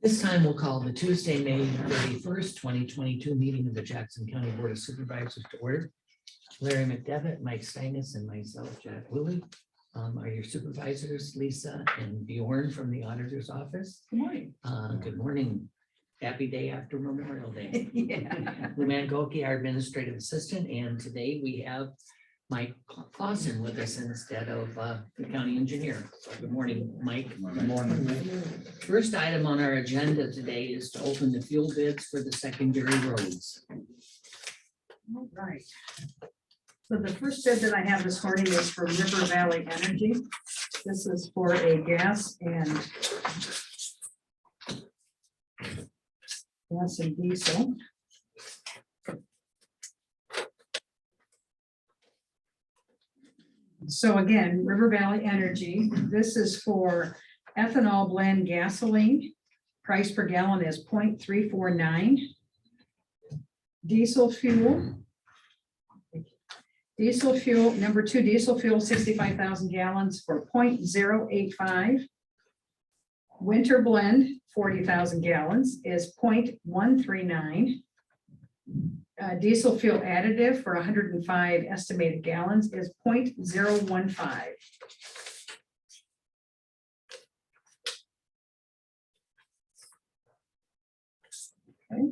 This time we'll call the Tuesday, May 31st, 2022 meeting of the Jackson County Board of Supervisors to order. Larry McDevitt, Mike Steinus, and myself, Jack Lilly, are your supervisors, Lisa and Bjorn from the auditor's office. Good morning. Good morning. Happy day after Memorial Day. Yeah. Luann Goki, our administrative assistant, and today we have Mike Clausen with us instead of the county engineer. So good morning, Mike. Good morning. First item on our agenda today is to open the fuel bids for the secondary roads. All right. So the first bid that I have this morning is from River Valley Energy. This is for a gas and diesel. So again, River Valley Energy, this is for ethanol blend gasoline. Price per gallon is 0.349. Diesel fuel. Diesel fuel, number 2 diesel fuel, 65,000 gallons for 0.085. Winter blend, 40,000 gallons is 0.139. Diesel fuel additive for 105 estimated gallons is 0.015. Okay.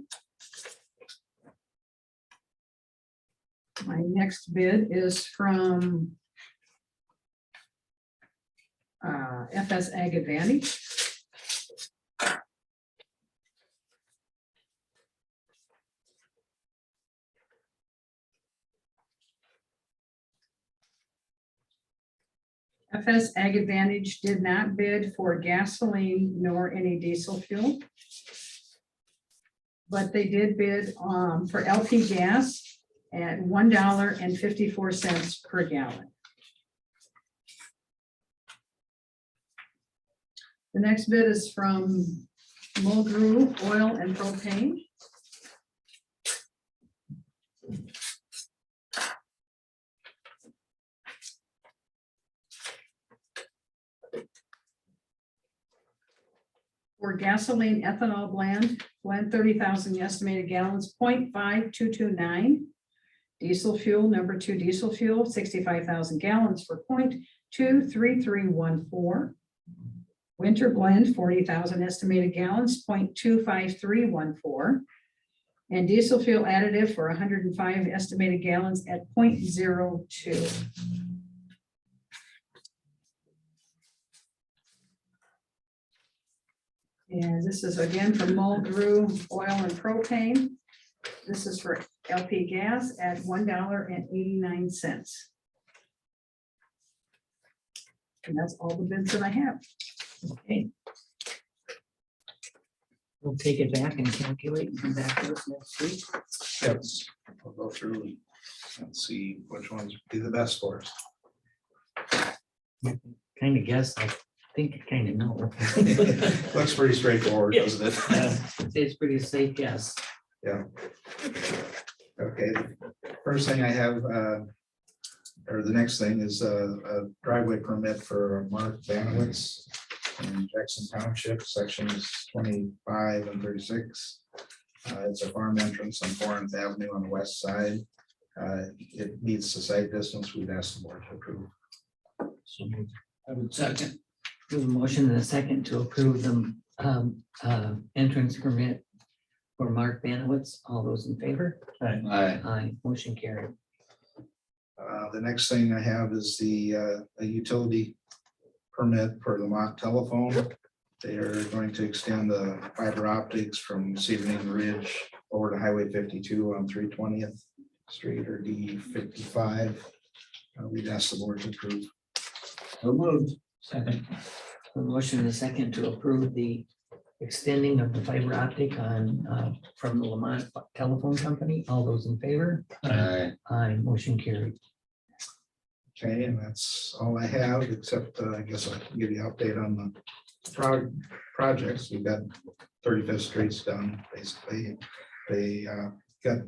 My next bid is from FS Ag Advantage. FS Ag Advantage did not bid for gasoline nor any diesel fuel. But they did bid for LP gas at $1.54 per gallon. The next bid is from Mulgrew Oil and Propane. For gasoline ethanol blend 30,000 estimated gallons, 0.5229. Diesel fuel, number 2 diesel fuel, 65,000 gallons for 0.23314. Winter blend, 40,000 estimated gallons, 0.25314. And diesel fuel additive for 105 estimated gallons at 0.02. And this is again from Mulgrew Oil and Propane. This is for LP gas at $1.89. And that's all the bids that I have. Okay. We'll take it back and calculate and come back to us next week. Yes, we'll go through and see which ones would be the best for us. Kind of guess, I think you kind of know. Looks pretty straightforward, doesn't it? It's pretty safe guess. Yeah. Okay, first thing I have, or the next thing is a driveway permit for Mark Banowitz in Jackson Township, sections 25 and 36. It's a farm entrance on 4th Avenue on the west side. It meets the site distance. We'd ask the board to approve. So I would second. There's a motion and a second to approve the entrance permit for Mark Banowitz. All those in favor? Aye. Motion carried. The next thing I have is the a utility permit for Lamont Telephone. They are going to extend the fiber optics from Sebring Ridge over to Highway 52 on 320th Street or D55. We'd ask the board to approve. So moved. Second. A motion and a second to approve the extending of the fiber optic on from the Lamont Telephone Company. All those in favor? Aye. Aye. Motion carried. Okay, and that's all I have, except I guess I can give you an update on the projects. We've got 35th Street's done, basically. They got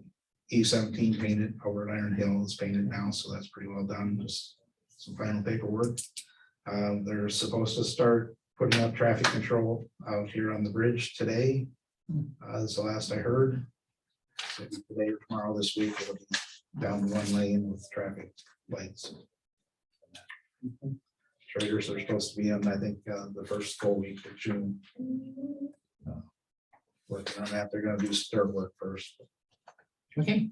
E17 painted over at Iron Hill. It's painted now, so that's pretty well done. Just some final paperwork. They're supposed to start putting up traffic control out here on the bridge today. That's the last I heard. So today or tomorrow this week, it'll be down one lane with traffic lights. Traders are supposed to be in, I think, the first full week of June. Working on that, they're gonna do dirt work first. Okay,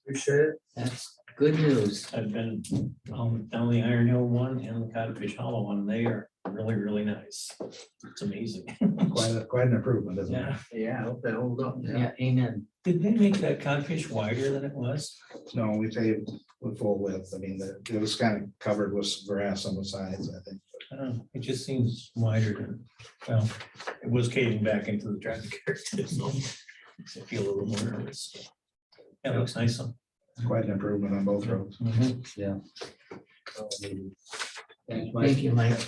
Appreciate it. that's good news. I've been down the Iron Hill one and the Codfish Hollow one. They are really, really nice. It's amazing. Quite an improvement, isn't it? Yeah. Yeah, I hope that holds up. Yeah, amen. Did they make that codfish wider than it was? No, we paved with full width. I mean, it was kind of covered with some grass on the sides, I think. I don't know. It just seems wider than, well, it was caving back into the traffic area. So I feel a little more nervous. Yeah, it looks nice. Huh? Quite an improvement on both roads. Yeah. Thanks, Mike. Thank you, Mike.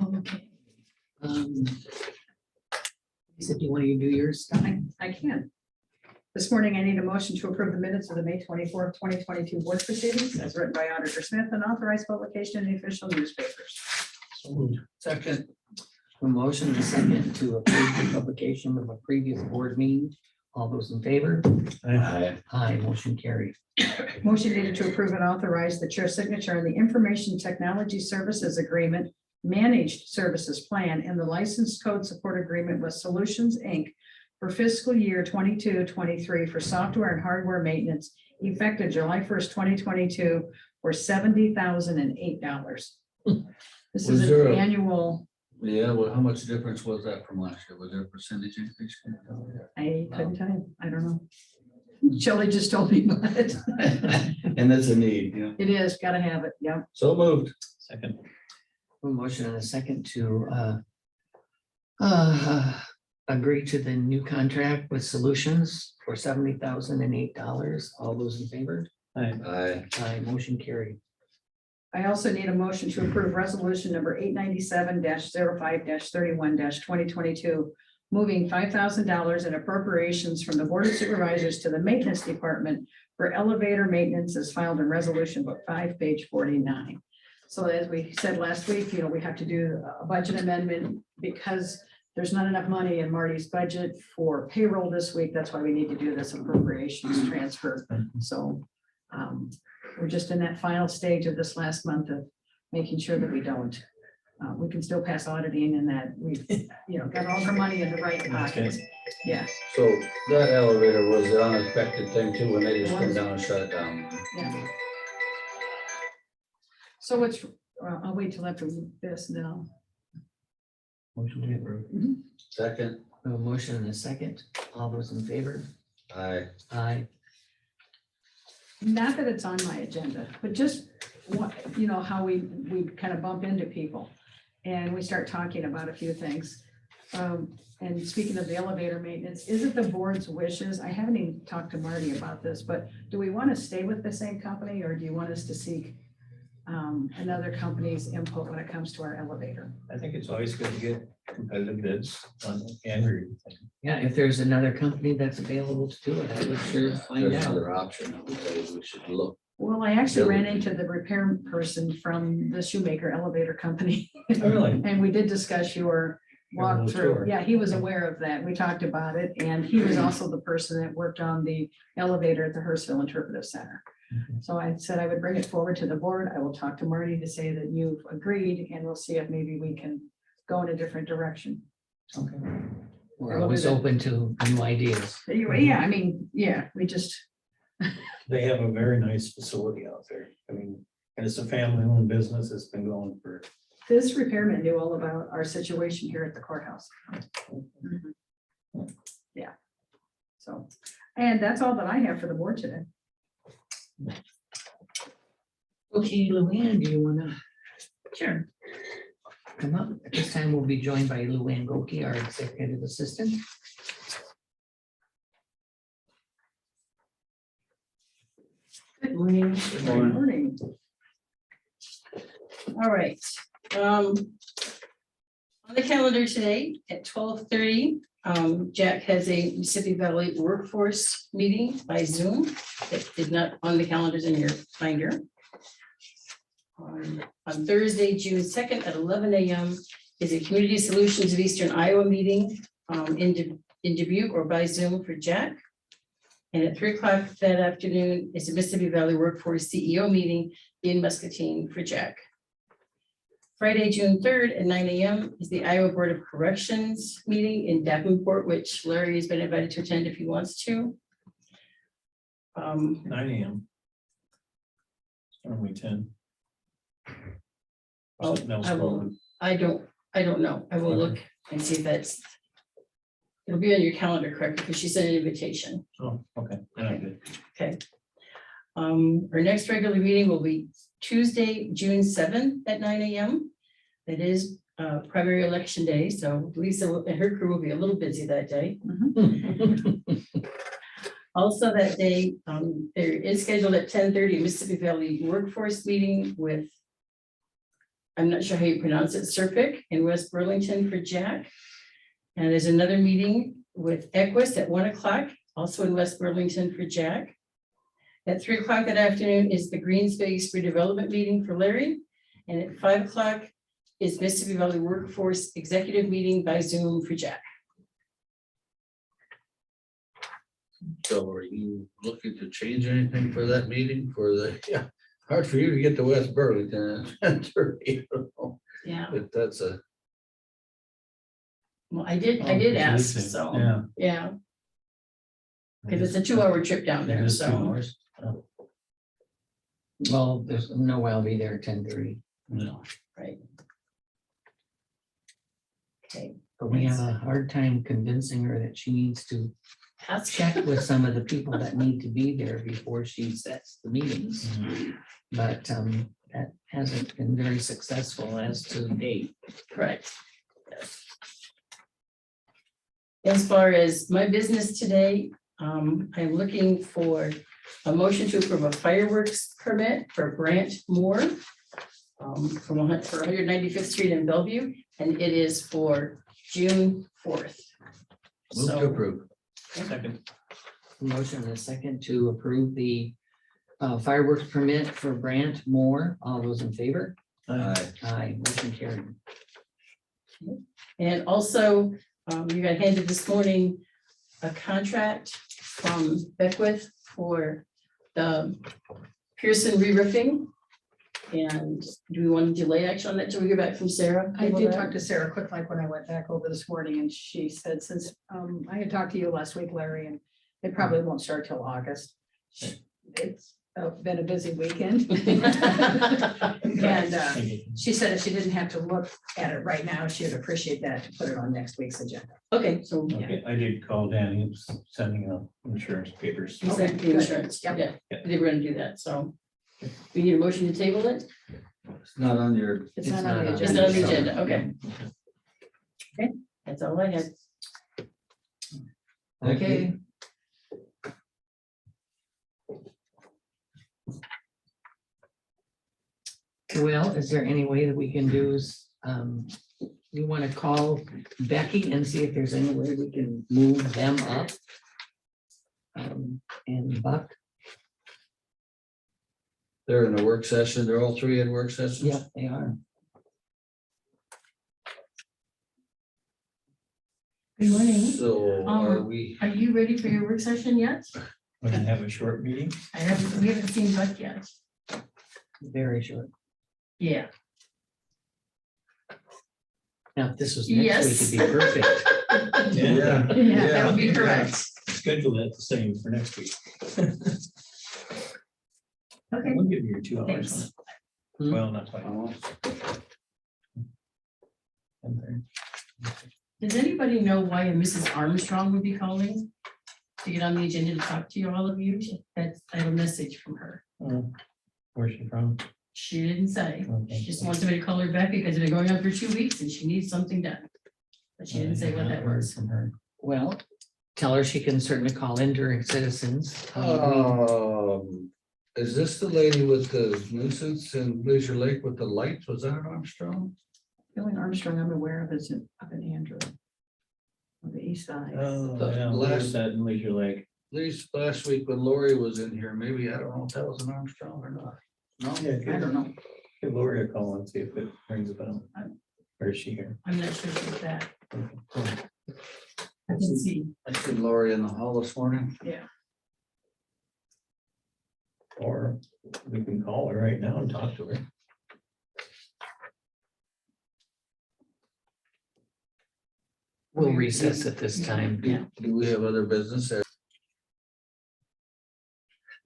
Okay. You said you want to do yours? I can. This morning, I need a motion to approve the minutes of the May 24th, 2022 board proceedings as written by Auditor Smith and authorized publication in the official newspapers. So moved. Second. A motion and a second to approve the publication of a previous board meeting. All those in favor? Aye. Aye, motion carried. Motion needed to approve and authorize the chair's signature on the Information Technology Services Agreement Managed Services Plan and the Licensed Code Support Agreement with Solutions, Inc. for fiscal year 22-23 for software and hardware maintenance effective July 1st, 2022 for $70,008. This Was is there an a- annual, Yeah, well, how much difference was that from last year? Was there a percentage increase? I couldn't tell you, I don't know. Shelley just told me about it. And that's a need, yeah. It is, gotta have it, yeah. So moved. Second. A motion and a second to agree to the new contract with Solutions for $70,008. All those in favor? Aye. Aye, motion carried. I also need a motion to approve resolution number 897-05-31-2022, moving $5,000 in appropriations from the Board of Supervisors to the Maintenance Department for elevator maintenance as filed in Resolution Book 5, page 49. So as we said last week, we have to do a budget amendment because there's not enough money in Marty's budget for payroll this week. That's why we need to do this appropriations transfer. So we're just in that final stage of this last month of making sure that we don't. We can still pass auditing and that we've, got all the money in the right pockets. Yeah, So that elevator was the unexpected thing too, when they just come down and shut it down. yeah. So it's, I'll wait till after this now. Motion to approve. Second. A motion and a second. All those in favor? Aye. Aye. Not that it's on my agenda, but just what, how we kind of bump into people and we start talking about a few things. And speaking of the elevator maintenance, is it the board's wishes? I haven't even talked to Marty about this, but do we want to stay with the same company or do you want us to seek another company's input when it comes to our elevator? I think it's always good to get competitive bids on everything. Yeah, if there's another company that's available to do it, I would sure find There's out. another option. I would say we should look. Well, I actually ran into the repair person from the Shoemaker Elevator Company. Oh, really? And we did discuss your little walkthrough. tour. Yeah, he was aware of that. We talked about it. And he was also the person that worked on the elevator at the Hurstville Interpretive Center. So I said I would bring it forward to the board. I will talk to Marty to say that you've agreed and we'll see if maybe we can go in a different direction. Okay. We're always open to new ideas. Yeah, I mean, yeah, we just, They have a very nice facility out there. I mean, and it's a family-owned business. It's been going for. this repairman knew all about our situation here at the courthouse. Yeah. So, and that's all that I have for the board today. Okay, Luann, do you want to? Sure. Come up. At this time, we'll be joined by Luann Goki, our executive assistant. Good morning. morning. Morning. All right. On the calendar today at 12:30, Jack has a Mississippi Valley Workforce meeting by Zoom that did not on the calendars in your binder. On Thursday, June 2nd at 11 a.m. is a Community Solutions of Eastern Iowa meeting in Dubuque or by Zoom for Jack. And at 3 o'clock that afternoon is a Mississippi Valley Workforce CEO meeting in Muscatine for Jack. Friday, June 3rd at 9 a.m. is the Iowa Board of Corrections meeting in Davenport, which Larry has been invited to attend if he wants to. 9 a.m. Normally 10. Oh, Something else I will- going I don't know. I will look and see if that's. It'll be on your calendar, correct? Because she sent an invitation. on. Oh, okay. Then I'm good. Okay. Our next regular meeting will be Tuesday, June 7th at 9 a.m. That is primary election day, so Lisa and her crew will be a little busy that day. Also that day, there is scheduled at 10:30 Mississippi Valley Workforce meeting with, I'm not sure how you pronounce it, Serpic in West Burlington for Jack. And there's another meeting with Equus at 1 o'clock, also in West Burlington for Jack. At 3 o'clock that afternoon is the Green Space Redevelopment meeting for Larry. And at 5 o'clock is Mississippi Valley Workforce Executive meeting by Zoom for Jack. So are you looking to change anything for that meeting for the, yeah, hard for you to get to West Burlington. At 10:30, Yeah, But that's a, well, I did Oh, ask, Lisa, so, Yeah. yeah, because it's a 2-hour trip down It there, is 2 so. hours. Well, there's no way I'll be there at 10:30, No. Right. Okay, but we have a hard time convincing her that she needs to that's check with some of the people that need to be there before she sets the meetings. But that hasn't been very successful as to date. correct. As far as my business today, I'm looking for a motion to approve a fireworks permit for Brant Moore for 195th Street in Bellevue, and it is for June 4th. move to So, approve. Second. Motion and a second to approve the fireworks permit for Brant Moore. All those in favor? Aye. Aye, motion carried. and also, you got handed this morning a contract from Beckwith for the Pearson re-roofing. And do we want to delay action on that till we get back from Sarah? I did talk to Sarah quick, like when I went back over this morning, and she said, since I had talked to you last week, Larry, and it probably won't start till August. It's been a busy weekend. And she said if she didn't have to look at it right now, she would appreciate that to put it on next week's agenda. Okay, so Okay, I did call Danny, he was sending out insurance papers. you said the good. insurance, Yep. yeah, they were gonna do that, so. We need a motion to table it? It's not on your, It's not on the It's agenda. not on the agenda, okay. Okay, that's all I had. Okay. Well, is there any way that we can do is, you want to call Becky and see if there's any way we can move them up? And Buck, they're in a work session, they're all three in work sessions? yeah, they are. Good morning. So are we, Are you ready for your work session yet? We're gonna have a short meeting. We haven't seen Buck yet. Very short. Yeah. Now, if this was next Yes. week, it'd be perfect. yeah, Yeah, that would be correct. Schedule that the same for next week. Okay. We'll give you your 2 hours. Thanks. on it. Well, not quite. Does anybody know why a Mrs. Armstrong would be calling to get on the agenda to talk to you, all of you? That's, I have a message from her. Where's she from? She didn't say. Okay. She just wants somebody to call her back because it's been going on for 2 weeks and she needs something done. But she didn't say what that was. From her. Well, tell her she can certainly call in during citizens. Is this the lady with the nuisance in Glacier Lake with the lights? Was that Armstrong? The only Armstrong I'm aware of is up in Andrew. On the east side. Oh, The yeah, last- last that in Leisure Lake. At least last week when Lori was in here, maybe, I don't know if that was an Armstrong or not. No, I don't know. Give Lori a call and see if it rings a bell. Or is she here? I'm not sure about that. I can see, I seen Lori in the hall this morning. yeah. Or we can call her right now and talk to her. We'll recess at this time. Yeah. Do we have other business there?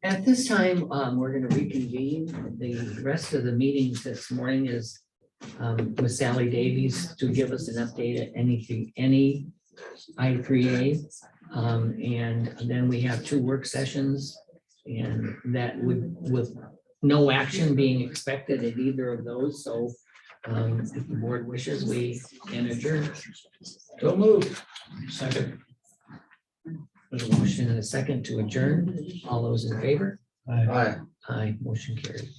At this time, we're gonna reconvene. The rest of the meetings this morning is with Sally Davies to give us an update at any I3A. And then we have 2 work sessions, and that would, with no action being expected at either of those, so if the board wishes, we can adjourn. So move. Second. There's a motion and a second to adjourn. All those in favor? Aye. Aye, motion carried.